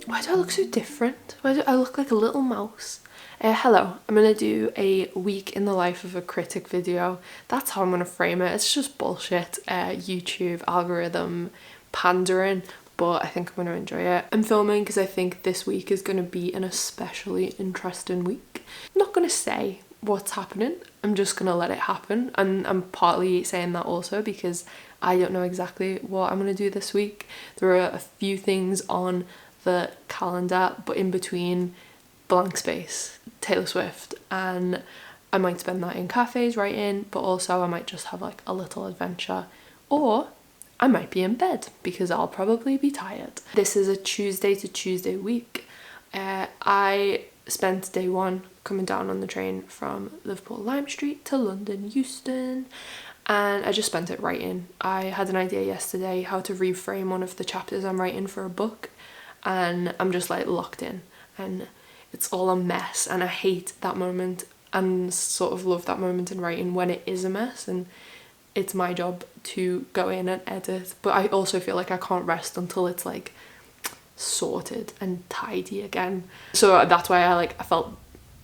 Why do I look so different? Why do I look like a little mouse? Hello, I'm going to do a week in the life of a critic video. That's how I'm going to frame it. It's just bullshit, YouTube algorithm pandering, but I think I'm going to enjoy it. I'm filming because I think this week is going to be an especially interesting week. I'm not going to say what's happening, I'm just going to let it happen, and I'm partly saying that also because I don't know exactly what I'm going to do this week. There are a few things on the calendar, but in between, blank space, Taylor Swift, and I might spend that in cafes writing, but also I might just have like a little adventure, or I might be in bed because I'll probably be tired. This is a Tuesday to Tuesday week. I spent day one coming down on the train from Liverpool Lime Street to London Euston, and I just spent it writing. I had an idea yesterday how to reframe one of the chapters I'm writing for a book, and I'm just like locked in and it's all a mess, and I hate that moment and sort of love that moment in writing when it is a mess and it's my job to go in and edit, but I also feel like I can't rest until it's like sorted and tidy again. So that's why I felt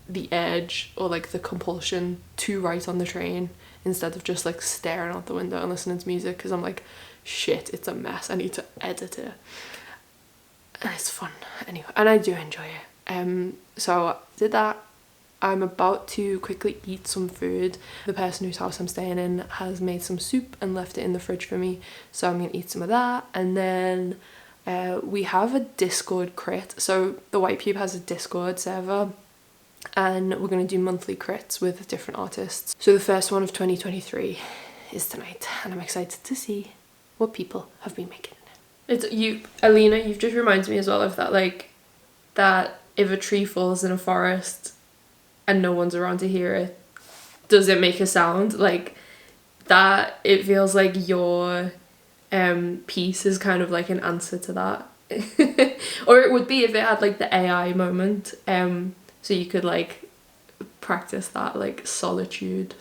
the urge or like the compulsion to write on the train instead of just like staring out the window and listening to music, because I'm like, shit, it's a mess, I need to edit it. And it's fun anyway, and I do enjoy it. So I did that. I'm about to quickly eat some food. The person whose house I'm staying in has made some soup and left it in the fridge for me, so I'm gonna eat some of that. And then we have a Discord crit. So the White Pube has a Discord server, and we're gonna do monthly crits with different artists. So the first one of 2023 is tonight, and I'm excited to see what people have been making. It's you, Alina, you've just reminded me as well of that, like, that if a tree falls in a forest and no one's around to hear it, does it make a sound? Like, that, it feels like your piece is kind of like an answer to that. Or it would be if it had like the AI moment, so you could like practice that, like, solitude.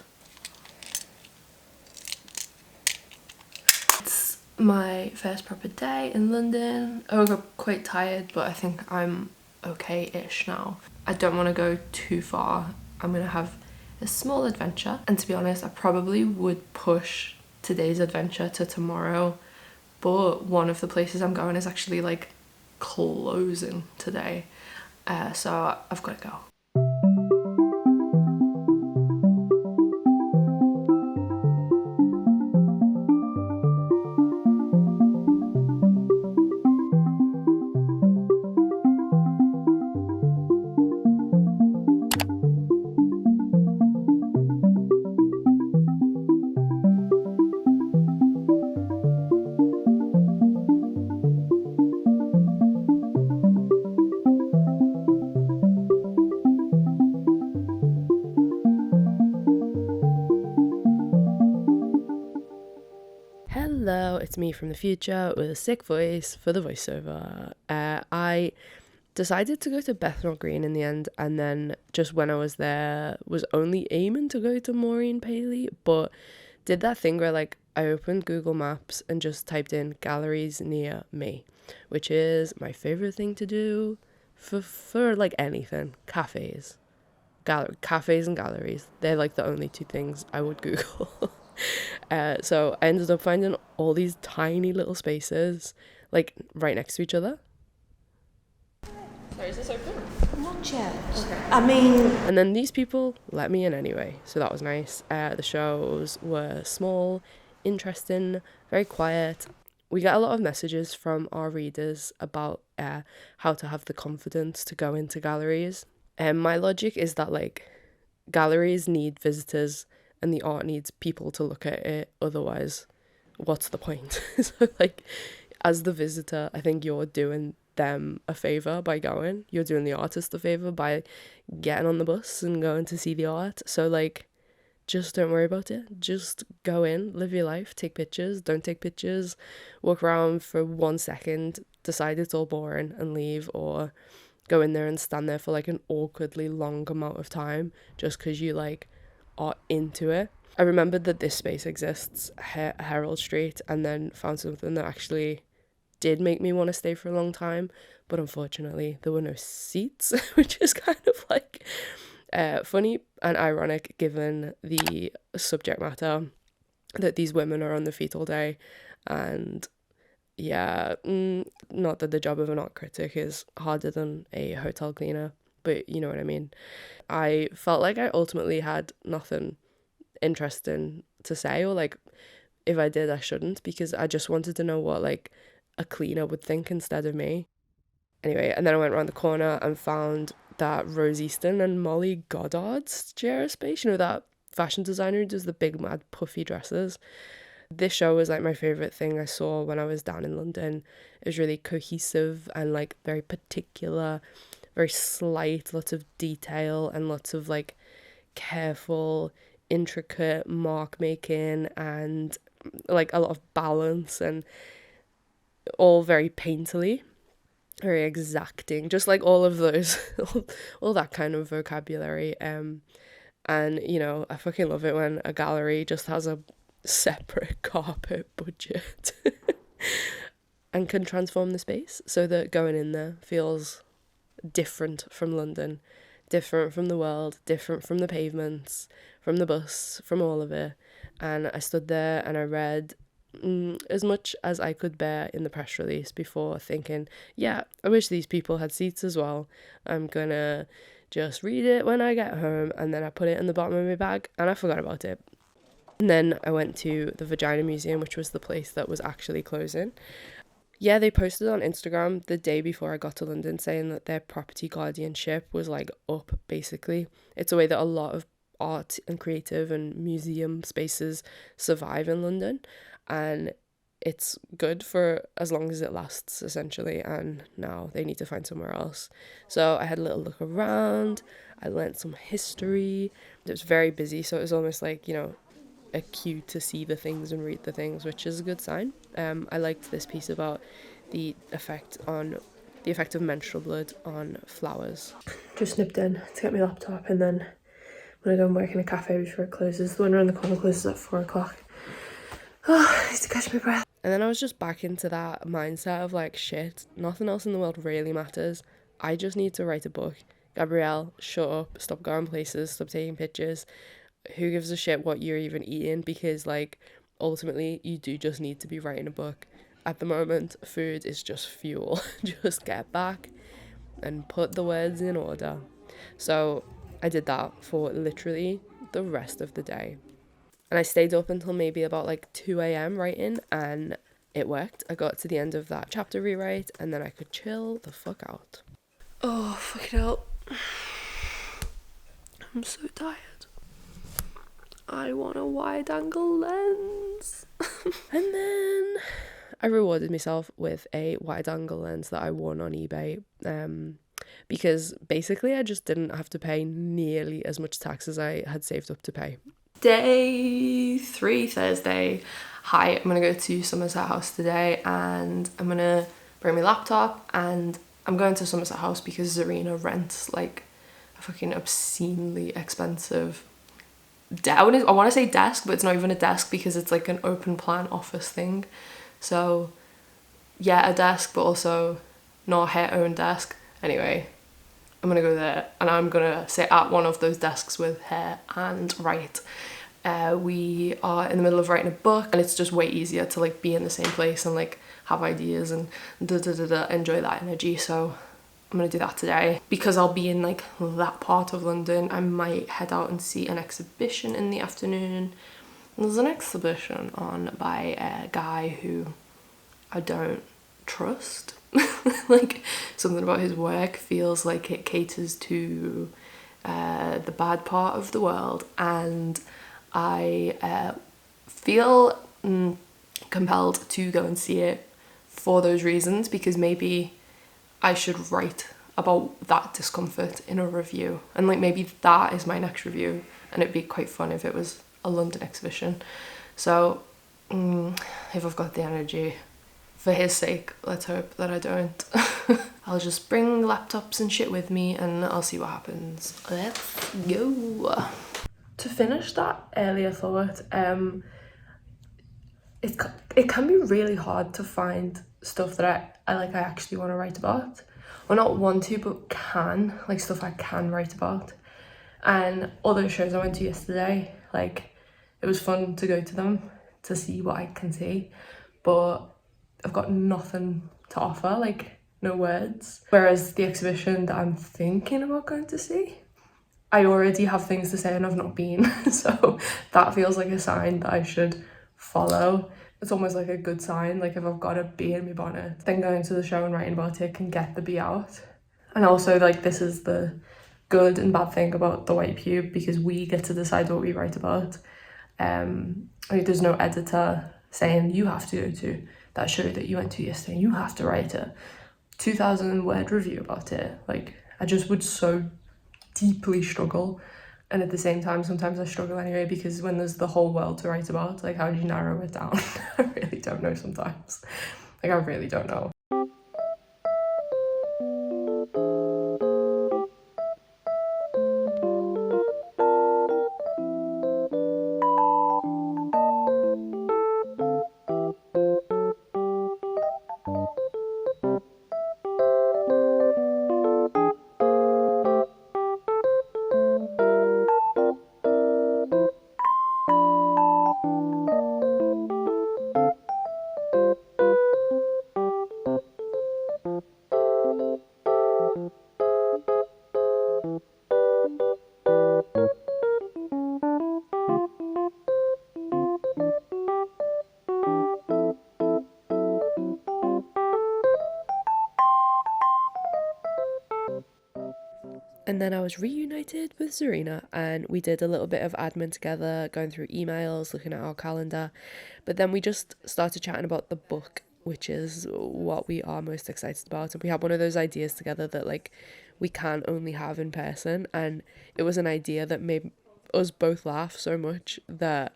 My first proper day in London. I woke up quite tired, but I think I'm okay-ish now. I don't want to go too far. I'm gonna have a small adventure, and to be honest, I probably would push today's adventure to tomorrow, but one of the places I'm going is actually like closing today, so I've got to go. Hello, it's me from the future with a sick voice for the voiceover. I decided to go to Bethnal Green in the end, and then just when I was there was only aiming to go to Maureen Paley, but did that thing where like I opened Google Maps and just typed in galleries near me, which is my favorite thing to do for like anything. Cafes and galleries, they're like the only two things I would Google. So I ended up finding all these tiny little spaces like right next to each other. Sorry, is this open? Not yet. Okay. I mean... And then these people let me in anyway, so that was nice. The shows were small, interesting, very quiet. We get a lot of messages from our readers about how to have the confidence to go into galleries. My logic is that like galleries need visitors and the art needs people to look at it, otherwise what's the point? So like, as the visitor, I think you're doing them a favour by going. You're doing the artist a favour by getting on the bus and going to see the art. So like, just don't worry about it. Just go in, live your life, take pictures, don't take pictures, walk around for 1 second, decide it's all boring and leave, or go in there and stand there for like an awkwardly long amount of time just because you like are into it. I remembered that this space exists, Herald Street, and then found something that actually did make me want to stay for a long time, but unfortunately there were no seats, which is kind of like funny and ironic given the subject matter, that these women are on their feet all day. And yeah, not that the job of an art critic is harder than a hotel cleaner, but you know what I mean. I felt like I ultimately had nothing interesting to say, or like if I did I shouldn't, because I just wanted to know what like a cleaner would think instead of me. Anyway, and then I went around the corner and found that Rose Easton and Molly Goddard's share a space, you know, that fashion designer who does the big mad puffy dresses. This show was like my favorite thing I saw when I was down in London. It was really cohesive and like very particular, very slight, lots of detail and lots of like careful, intricate mark making and like a lot of balance, and all very painterly, very exacting, just like all of those, all that kind of vocabulary. And you know, I fucking love it when a gallery just has a separate carpet budget and can transform the space so that going in there feels different from London, different from the world, different from the pavements, from the bus, from all of it. And I stood there and I read as much as I could bear in the press release before thinking, yeah, I wish these people had seats as well. I'm gonna just read it when I get home. And then I put it in the bottom of my bag and I forgot about it. And then I went to the Vagina Museum, which was the place that was actually closing. Yeah, they posted on Instagram the day before I got to London saying that their property guardianship was like up, basically. It's a way that a lot of art and creative and museum spaces survive in London, and it's good for as long as it lasts, essentially, and now they need to find somewhere else. So I had a little look around, I learnt some history. It was very busy, so it was almost like, you know, a cue to see the things and read the things, which is a good sign. I liked this piece about the effect of menstrual blood on flowers. Just nipped in to get my laptop, and then I'm gonna go and work in a cafe before it closes. The one around the corner closes at 4:00. Oh, I need to catch my breath. And then I was just back into that mindset of like, shit, nothing else in the world really matters. I just need to write a book. Gabrielle, shut up, stop going places, stop taking pictures. Who gives a shit what you're even eating? Because like ultimately you do just need to be writing a book. At the moment, food is just fuel. Just get back and put the words in order. So I did that for literally the rest of the day. And I stayed up until maybe about like 2 a.m. writing, and it worked. I got to the end of that chapter rewrite and then I could chill the fuck out. Oh, fucking hell. I'm so tired. I want a wide angle lens. And then I rewarded myself with a wide angle lens that I won on eBay, because basically I just didn't have to pay nearly as much tax as I had saved up to pay. Day 3, Thursday. Hi, I'm gonna go to Somerset House today and I'm gonna bring my laptop, and I'm going to Somerset House because Zarina rents like a fucking obscenely expensive I want to say desk, but it's not even a desk because it's like an open plan office thing. So yeah, a desk, but also not her own desk. Anyway, I'm gonna go there and I'm gonna sit at one of those desks with her and write. We are in the middle of writing a book, and it's just way easier to like be in the same place and like have ideas and enjoy that energy. So I'm gonna do that today. Because I'll be in like that part of London, I might head out and see an exhibition in the afternoon. There's an exhibition on by a guy who I don't trust. Like something about his work feels like it caters to the bad part of the world, and I feel compelled to go and see it for those reasons, because maybe I should write about that discomfort in a review, and like maybe that is my next review, and it'd be quite fun if it was a London exhibition. So if I've got the energy, for his sake, let's hope that I don't. I'll just bring laptops and shit with me and I'll see what happens. Let's go. To finish that earlier thought, it can be really hard to find stuff that I actually want to write about. Well, not want to, but can, like stuff I can write about. And all those shows I went to yesterday, like it was fun to go to them to see what I can see, but I've got nothing to offer, like no words. Whereas the exhibition that I'm thinking about going to see, I already have things to say and I've not been. So that feels like a sign that I should follow. It's almost like a good sign, like if I've got a bee in my bonnet, then going to the show and writing about it can get the bee out. And also, like, this is the good and bad thing about the white pube, because we get to decide what we write about. Like, there's no editor saying you have to go to that show that you went to yesterday and you have to write a 2,000 word review about it. Like, I just would so deeply struggle. And at the same time, sometimes I struggle anyway, because when there's the whole world to write about, like, how do you narrow it down? I really don't know sometimes. Like, I really don't know. And then I was reunited with Zarina and we did a little bit of admin together, going through emails, looking at our calendar. But then we just started chatting about the book, which is what we are most excited about. And we had one of those ideas together that like we can only have in person. And it was an idea that made us both laugh so much that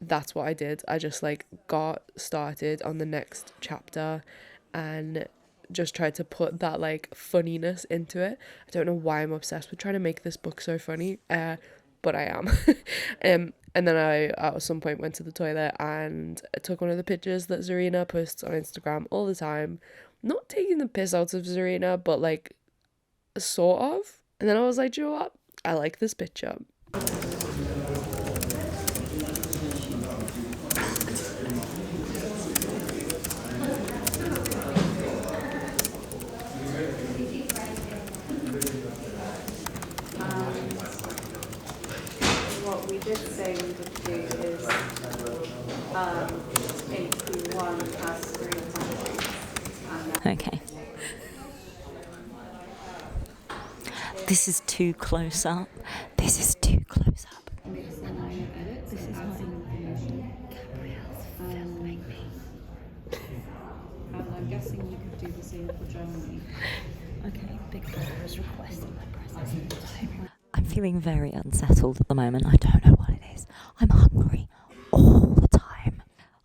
that's what I did. I just like got started on the next chapter and just tried to put that like funniness into it. I don't know why I'm obsessed with trying to make this book so funny, but I am. And then I at some point went to the toilet and took one of the pictures that Zarina posts on Instagram all the time. Not taking the piss out of Zarina, but like sort of. And then I was like, do you know what? I like this picture. What we did say we would do is AP1 has 3 assignments. Okay. This is too close up. This is too close up. This is what Gabrielle's filming me. And I'm guessing you could do the same for Germany. Okay, Big Brother is requesting my presence. I'm feeling very unsettled at the moment. I don't know what it is. I'm hungry all the time.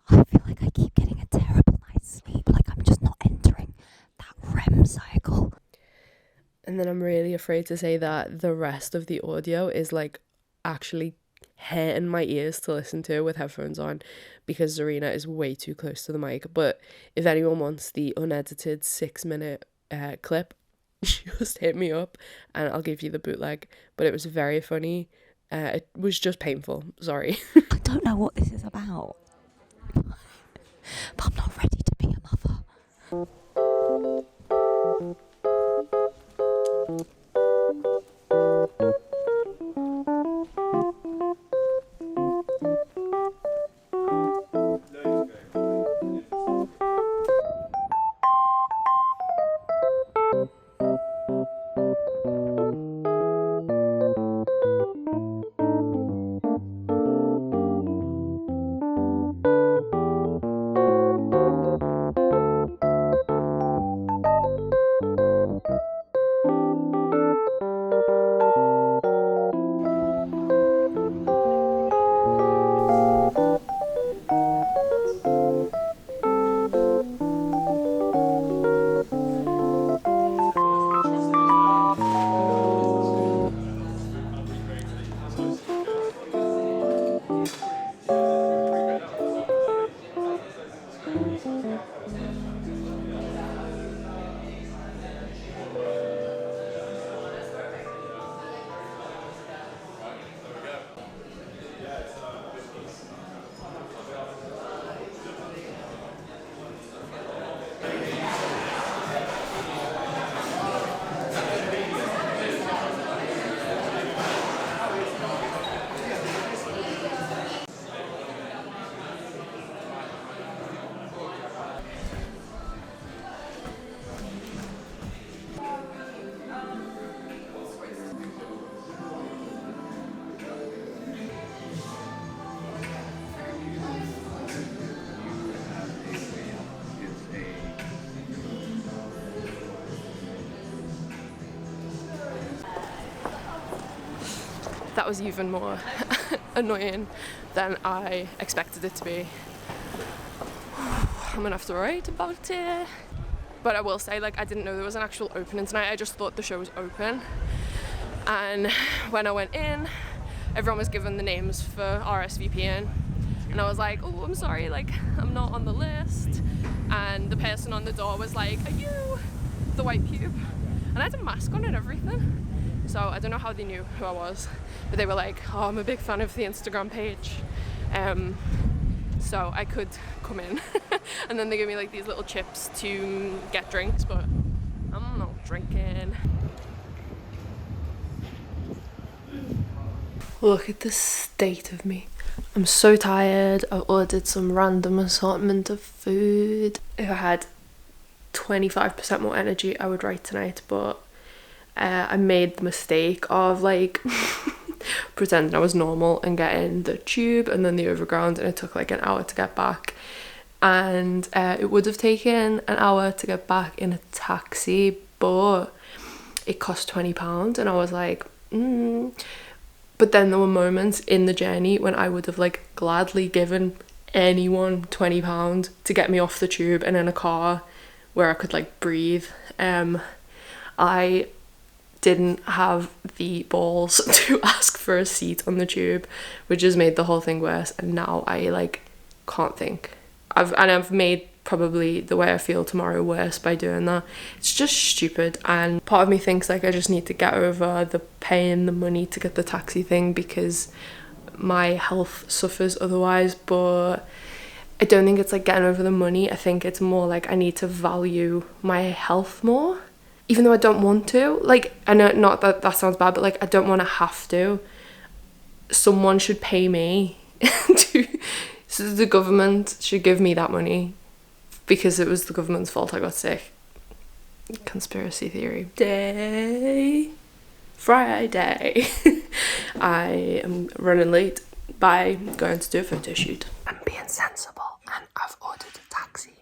I feel like I keep getting a terrible night's sleep, like I'm just not entering that REM cycle. And then I'm really afraid to say that the rest of the audio is like actually hurting my ears to listen to with headphones on, because Zarina is way too close to the mic. But if anyone wants the unedited 6-minute clip, just hit me up and I'll give you the bootleg. But it was very funny. It was just painful. Sorry. I don't know what this is about, but I'm not ready to be a mother. that was even more annoying than I expected it to be. I'm gonna have to write about it. But I will say, like, I didn't know there was an actual opening tonight. I just thought the show was open. And when I went in, everyone was given the names for RSVPing. And I was like, oh, I'm sorry, like, I'm not on the list. And the person on the door was like, are you the white pube? And I had a mask on and everything. So I don't know how they knew who I was. But they were like, oh, I'm a big fan of the Instagram page. So I could come in. And then they gave me like these little chips to get drinks, but I'm not drinking. Look at the state of me. I'm so tired. I ordered some random assortment of food. If I had 25% more energy, I would write tonight, but I made the mistake of like pretending I was normal and getting the tube and then the overground, and it took like an hour to get back. And it would have taken an hour to get back in a taxi, but it cost £20, and I was like, But then there were moments in the journey when I would have like gladly given anyone £20 to get me off the tube and in a car where I could like breathe. I didn't have the balls to ask for a seat on the tube, which has made the whole thing worse, and now I like can't think. I've made probably the way I feel tomorrow worse by doing that. It's just stupid, and part of me thinks like I just need to get over the paying the money to get the taxi thing because my health suffers otherwise. But I don't think it's like getting over the money. I think it's more like I need to value my health more, even though I don't want to. Like, I know, not that that sounds bad, but like I don't want to have to. Someone should pay me to, so the government should give me that money because it was the government's fault I got sick. Conspiracy theory. Friday. I am running late by going to do a photo shoot. I'm being sensible and I've ordered a taxi.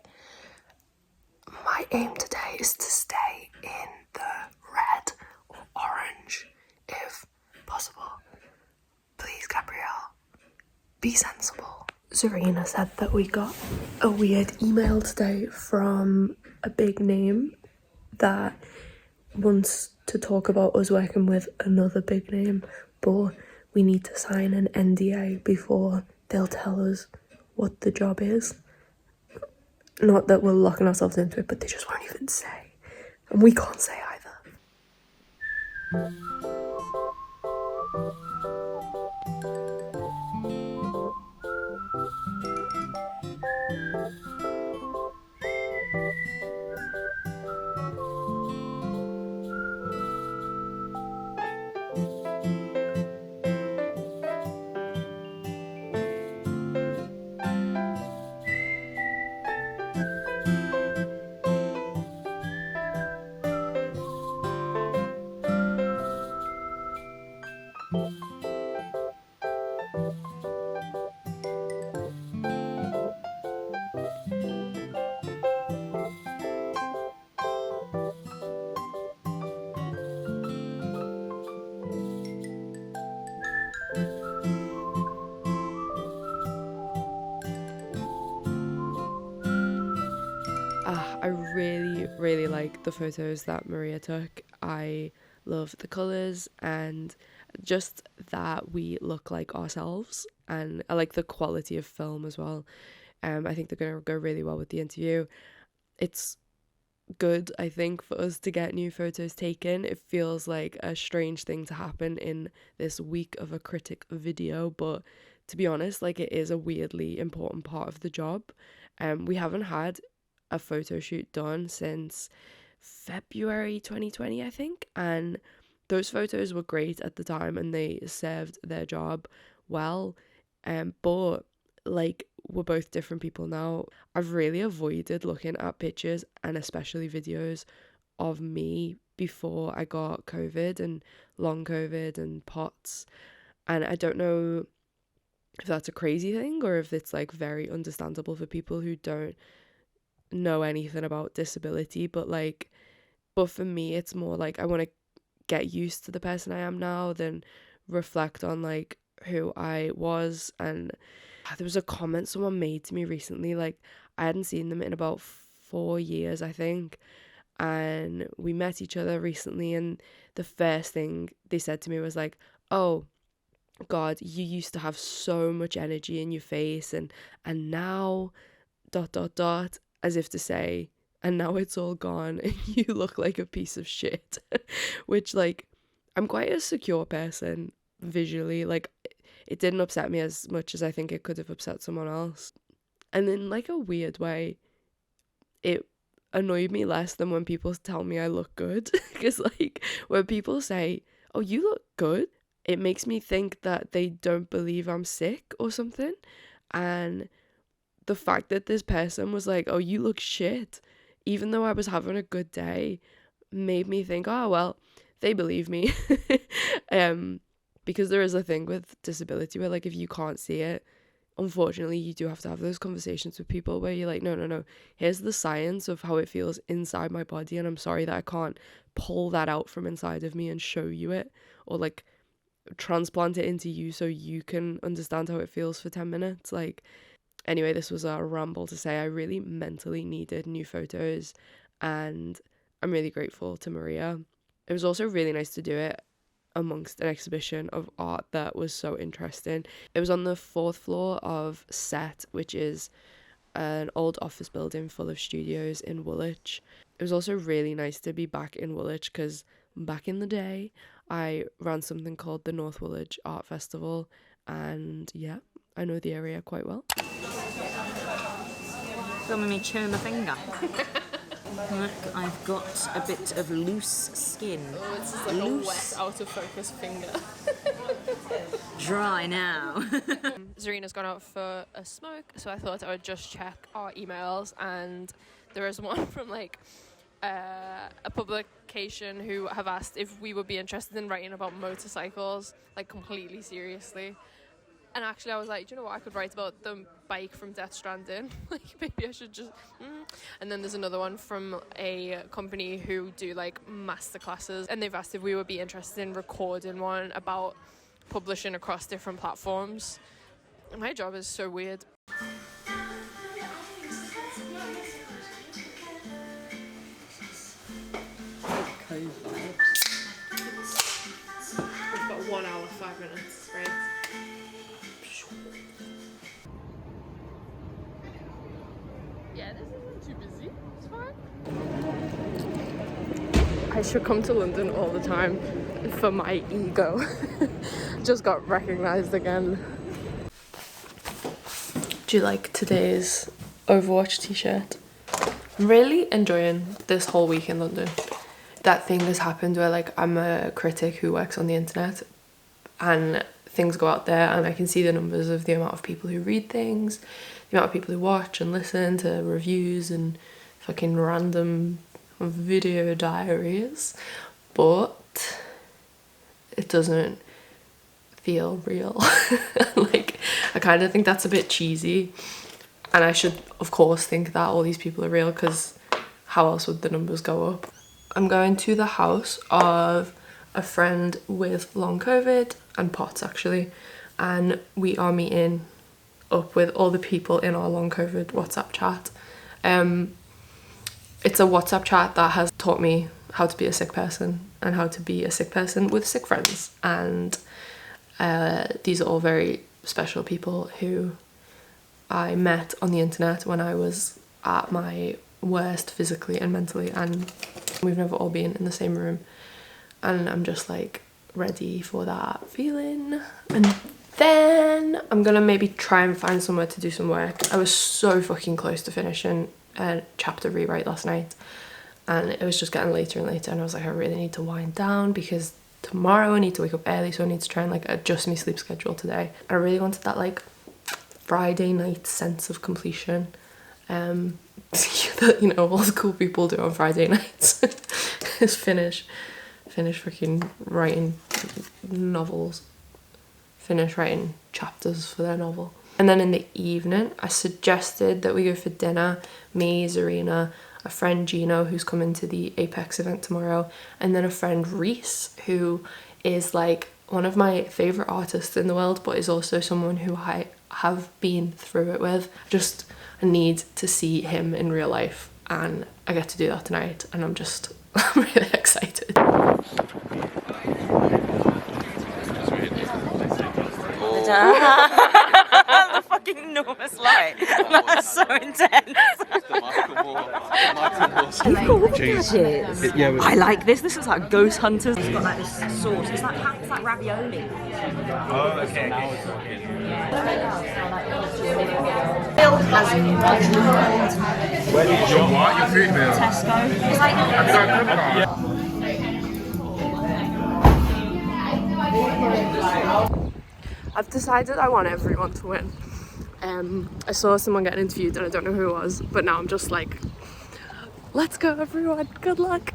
My aim today is to stay in the red or orange if possible. Please, Gabrielle, be sensible. Zarina said that we got a weird email today from a big name that wants to talk about us working with another big name, but we need to sign an NDA before they'll tell us what the job is. Not that we're locking ourselves into it, but they just won't even say. And we can't say either. I really like the photos that Maria took. I love the colours and just that we look like ourselves, and I like the quality of film as well. I think they're going to go really well with the interview. It's good, I think, for us to get new photos taken. It feels like a strange thing to happen in this week of a critic video, but to be honest, like, it is a weirdly important part of the job. We haven't had a photo shoot done since February 2020, I think, and those photos were great at the time and they served their job well, but like, we're both different people now. I've really avoided looking at pictures and especially videos of me before I got COVID and long COVID and POTS, and I don't know if that's a crazy thing or if it's like very understandable for people who don't know anything about disability, but for me it's more like I want to get used to the person I am now than reflect on like who I was. And there was a comment someone made to me recently, like I hadn't seen them in about 4 years, I think, and we met each other recently, and the first thing they said to me was like, oh God, you used to have so much energy in your face, and now ... as if to say, and now it's all gone and you look like a piece of shit. Which, like, I'm quite a secure person visually. Like, it didn't upset me as much as I think it could have upset someone else. And in like a weird way, it annoyed me less than when people tell me I look good. Because like when people say, oh, you look good, it makes me think that they don't believe I'm sick or something. And the fact that this person was like, oh, you look shit, even though I was having a good day, made me think, oh, well, they believe me. Because there is a thing with disability where, like, if you can't see it, unfortunately, you do have to have those conversations with people where you're like, no, here's the science of how it feels inside my body, and I'm sorry that I can't pull that out from inside of me and show you it, or, like, transplant it into you so you can understand how it feels for 10 minutes. Like, anyway, this was a ramble to say I really mentally needed new photos, and I'm really grateful to Maria. It was also really nice to do it amongst an exhibition of art that was so interesting. It was on the 4th floor of Set, which is an old office building full of studios in Woolwich. It was also really nice to be back in Woolwich because back in the day I ran something called the North Woolwich Art Festival, and yeah, I know the area quite well. Filming me chewing my finger. Look, I've got a bit of loose skin. Oh, it's just like loose. A wet, out of focus finger. Dry now. Zarina's gone out for a smoke, so I thought I would just check our emails, and there is one from like a publication who have asked if we would be interested in writing about motorcycles, like completely seriously. And actually I was like, do you know what, I could write about the bike from Death Stranding. Like, maybe I should just... And then there's another one from a company who do, like, masterclasses. And they've asked if we would be interested in recording one about publishing across different platforms. And my job is so weird. We've got 1 hour, 5 minutes, right? Yeah, this isn't too busy. It's fine. I should come to London all the time for my ego. Just got recognised again. Do you like today's Overwatch t-shirt? I'm really enjoying this whole week in London. That thing has happened where, like, I'm a critic who works on the internet, and things go out there and I can see the numbers of the amount of people who read things, the amount of people who watch and listen to reviews and fucking random video diaries, but it doesn't feel real. Like, I kind of think that's a bit cheesy, and I should of course think that all these people are real, because how else would the numbers go up? I'm going to the house of a friend with long COVID and POTS actually, and we are meeting up with all the people in our long COVID WhatsApp chat. It's a WhatsApp chat that has taught me how to be a sick person and how to be a sick person with sick friends, and these are all very special people who I met on the internet when I was at my worst physically and mentally, and we've never all been in the same room, and I'm just like ready for that feeling. And then I'm gonna maybe try and find somewhere to do some work. I was so fucking close to finishing a chapter rewrite last night, and it was just getting later and later, and I was like, I really need to wind down because tomorrow I need to wake up early, so I need to try and like adjust my sleep schedule today. And I really wanted that like Friday night sense of completion that, you know, all the cool people do on Friday nights. Is finish freaking writing novels, finish writing chapters for their novel. And then in the evening I suggested that we go for dinner, me, Zarina, a friend Gino who's coming to the Apex event tomorrow, and then a friend Reese who is like one of my favourite artists in the world, but is also someone who I have been through it with. Just need to see him in real life, and I get to do that tonight, and I'm really excited. The fucking enormous light. That's so intense. I like this. This is like Ghost Hunters. It's got like this sauce. It's like ravioli. Oh, okay. Now it's working. Bill has Where did you what? Your food bill? Tesco. It's like I've decided I want everyone to win. I saw someone getting interviewed and I don't know who it was, but now I'm just like, let's go everyone, good luck.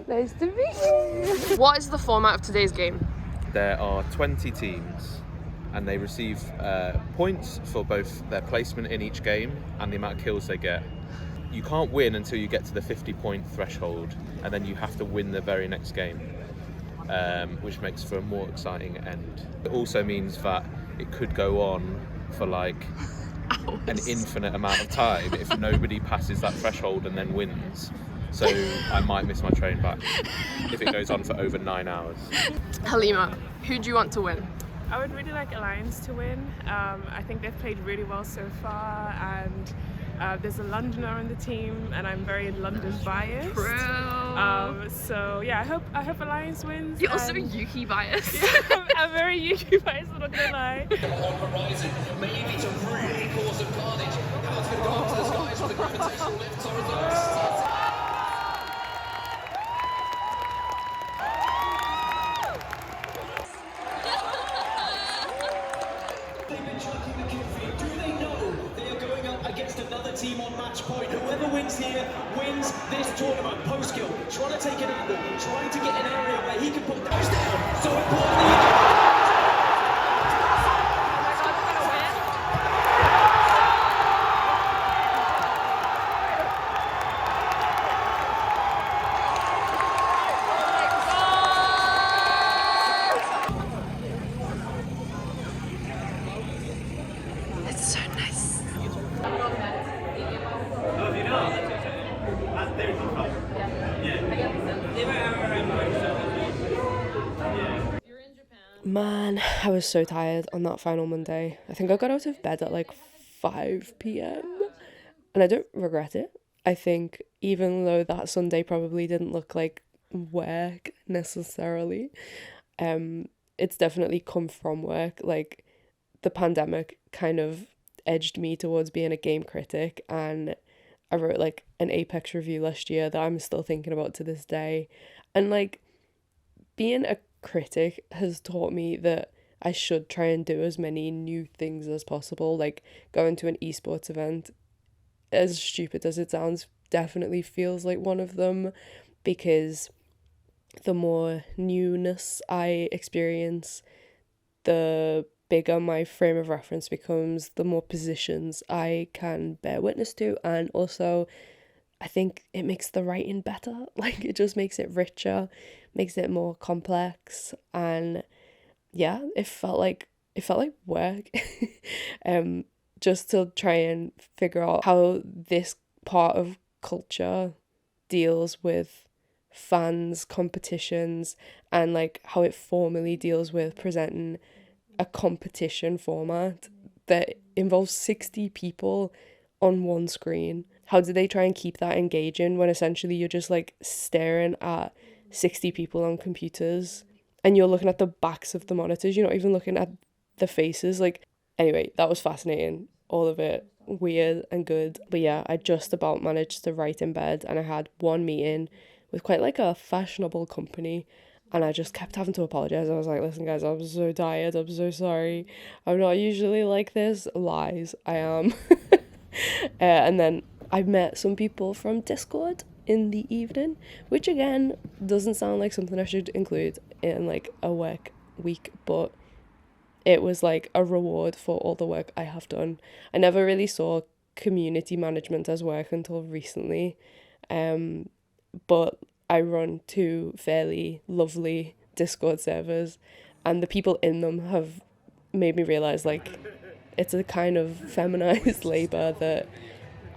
Nice to meet you. What is the format of today's game? There are 20 teams and they receive points for both their placement in each game and the amount of kills they get. You can't win until you get to the 50-point threshold, and then you have to win the very next game, which makes for a more exciting end. It also means that it could go on for like an infinite amount of time if nobody passes that threshold and then wins. So I might miss my train back if it goes on for over 9 hours. Halima, who do you want to win? I would really like Alliance to win. I think they've played really well so far, and there's a Londoner on the team, and I'm very London biased. True. So yeah, I hope Alliance wins. You're also Yuki biased. Yeah, I'm very Yuki biased, I'm not gonna lie. On horizon, maybe to really cause some carnage. How it's going to go up to the skies from the gravitational lift or the team on match point. Whoever wins here wins this tournament. Postkill trying to take an angle, trying to get an area where he can put those down. So importantly. Man, I was so tired on that final Monday. I think I got out of bed at like 5 p.m. and I don't regret it. I think even though that Sunday probably didn't look like work necessarily, it's definitely come from work. Like, the pandemic kind of edged me towards being a game critic, and I wrote like an Apex review last year that I'm still thinking about to this day. And like, being a critic has taught me that I should try and do as many new things as possible. Like, going to an esports event, as stupid as it sounds, definitely feels like one of them, because the more newness I experience, the bigger my frame of reference becomes, the more positions I can bear witness to, and also I think it makes the writing better. Like, it just makes it richer, makes it more complex, and yeah, it felt like work. Just to try and figure out how this part of culture deals with fans, competitions, and like how it formally deals with presenting a competition format that involves 60 people on one screen. How do they try and keep that engaging when essentially you're just like staring at 60 people on computers and you're looking at the backs of the monitors, you're not even looking at the faces? Like, anyway, that was fascinating, all of it weird and good. But yeah, I just about managed to write in bed, and I had one meeting with quite like a fashionable company, and I just kept having to apologize. I was like, listen guys, I'm so tired, I'm so sorry, I'm not usually like this. Lies, I am. And then I met some people from Discord in the evening, which again doesn't sound like something I should include in like a work week, but it was like a reward for all the work I have done. I never really saw community management as work until recently, but I run 2 fairly lovely Discord servers, and the people in them have made me realise, like, it's a kind of feminized labour that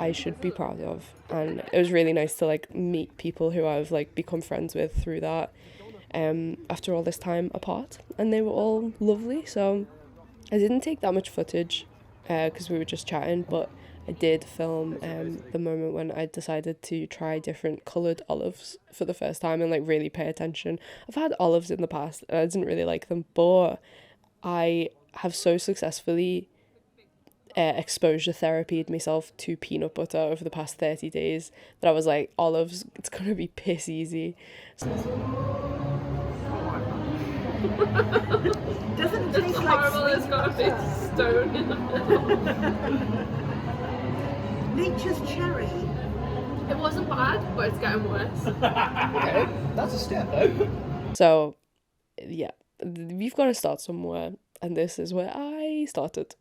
I should be proud of. And it was really nice to, like, meet people who I've, like, become friends with through that, after all this time apart, and they were all lovely. So I didn't take that much footage because we were just chatting, but I did film the moment when I decided to try different coloured olives for the first time and, like, really pay attention. I've had olives in the past and I didn't really like them, but I have so successfully exposure therapied myself to peanut butter over the past 30 days that I was like, olives, it's gonna be piss easy. Doesn't it taste like Horrible, it's got a big stone in the middle. nature's cherry? It wasn't bad, but it's getting worse. Okay, that's a step though. So yeah, you've got to start somewhere, and this is where I started.